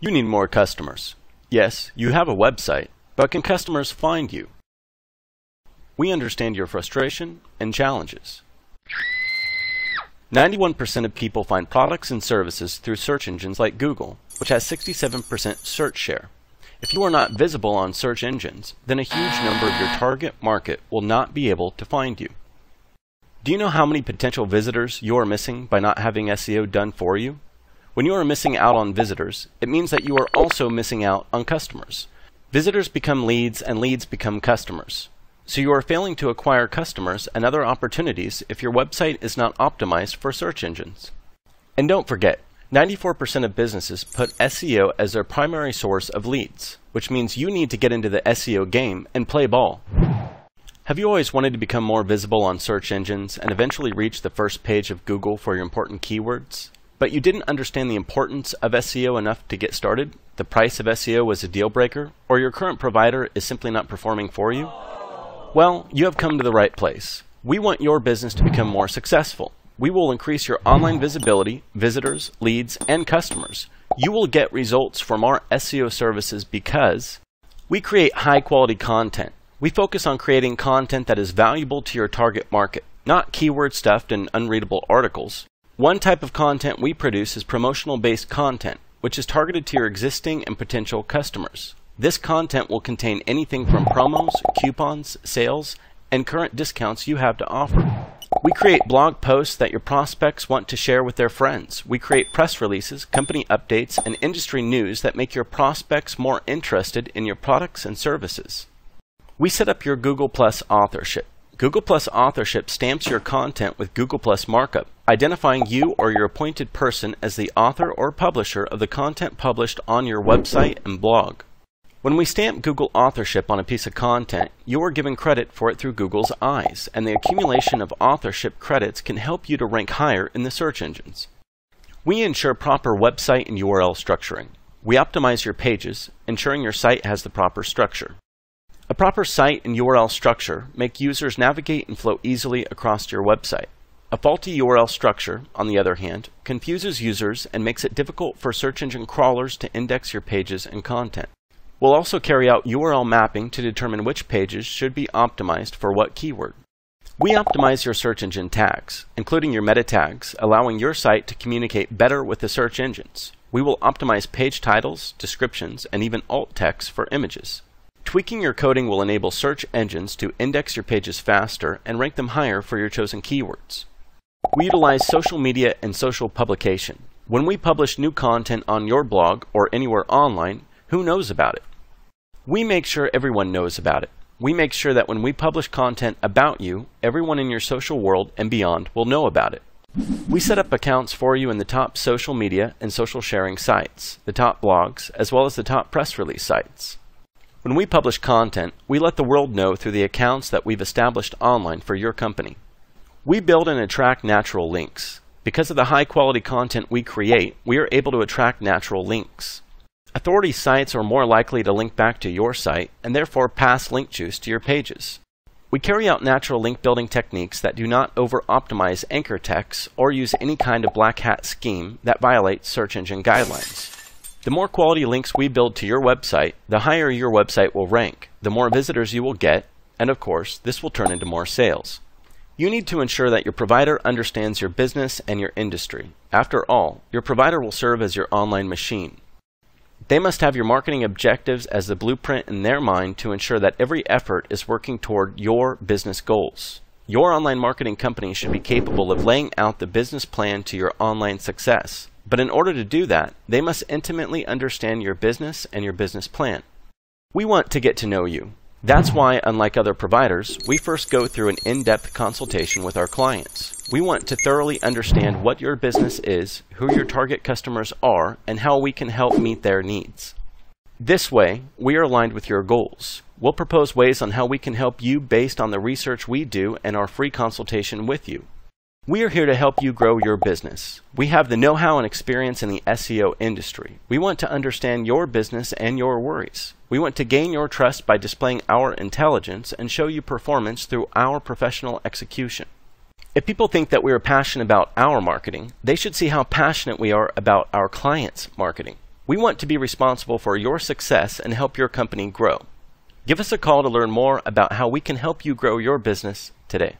You need more customers. Yes, you have a website, but can customers find you? We understand your frustration and challenges. 91% of people find products and services through search engines like Google, which has 67% search share. If you are not visible on search engines, then a huge number of your target market will not be able to find you. Do you know how many potential visitors you are missing by not having SEO done for you? When you are missing out on visitors, it means that you are also missing out on customers. Visitors become leads and leads become customers. So you are failing to acquire customers and other opportunities if your website is not optimized for search engines. And don't forget, 94% of businesses put SEO as their primary source of leads, which means you need to get into the SEO game and play ball. Have you always wanted to become more visible on search engines and eventually reach the first page of Google for your important keywords? But you didn't understand the importance of SEO enough to get started? The price of SEO was a deal breaker? Or your current provider is simply not performing for you? Well, you have come to the right place. We want your business to become more successful. We will increase your online visibility, visitors, leads, and customers. You will get results from our SEO services because we create high-quality content. We focus on creating content that is valuable to your target market, not keyword-stuffed and unreadable articles. One type of content we produce is promotional-based content, which is targeted to your existing and potential customers. This content will contain anything from promos, coupons, sales, and current discounts you have to offer. We create blog posts that your prospects want to share with their friends. We create press releases, company updates, and industry news that make your prospects more interested in your products and services. We set up your Google Plus authorship. Google Plus authorship stamps your content with Google Plus markup, identifying you or your appointed person as the author or publisher of the content published on your website and blog. When we stamp Google authorship on a piece of content, you are given credit for it through Google's eyes, and the accumulation of authorship credits can help you to rank higher in the search engines. We ensure proper website and URL structuring. We optimize your pages, ensuring your site has the proper structure. A proper site and URL structure make users navigate and flow easily across your website. A faulty URL structure, on the other hand, confuses users and makes it difficult for search engine crawlers to index your pages and content. We'll also carry out URL mapping to determine which pages should be optimized for what keyword. We optimize your search engine tags, including your meta tags, allowing your site to communicate better with the search engines. We will optimize page titles, descriptions, and even alt text for images. Tweaking your coding will enable search engines to index your pages faster and rank them higher for your chosen keywords. We utilize social media and social publication. When we publish new content on your blog or anywhere online, who knows about it? We make sure everyone knows about it. We make sure that when we publish content about you, everyone in your social world and beyond will know about it. We set up accounts for you in the top social media and social sharing sites, the top blogs, as well as the top press release sites. When we publish content, we let the world know through the accounts that we've established online for your company. We build and attract natural links. Because of the high quality content we create, we are able to attract natural links. Authority sites are more likely to link back to your site and therefore pass link juice to your pages. We carry out natural link building techniques that do not over-optimize anchor texts or use any kind of black hat scheme that violates search engine guidelines. The more quality links we build to your website, the higher your website will rank, the more visitors you will get, and of course, this will turn into more sales. You need to ensure that your provider understands your business and your industry. After all, your provider will serve as your online machine. They must have your marketing objectives as the blueprint in their mind to ensure that every effort is working toward your business goals. Your online marketing company should be capable of laying out the business plan to your online success. But in order to do that, they must intimately understand your business and your business plan. We want to get to know you. That's why, unlike other providers, we first go through an in-depth consultation with our clients. We want to thoroughly understand what your business is, who your target customers are, and how we can help meet their needs. This way, we are aligned with your goals. We'll propose ways on how we can help you based on the research we do and our free consultation with you. We are here to help you grow your business. We have the know-how and experience in the SEO industry. We want to understand your business and your worries. We want to gain your trust by displaying our intelligence and show you performance through our professional execution. If people think that we are passionate about our marketing, they should see how passionate we are about our clients' marketing. We want to be responsible for your success and help your company grow. Give us a call to learn more about how we can help you grow your business today.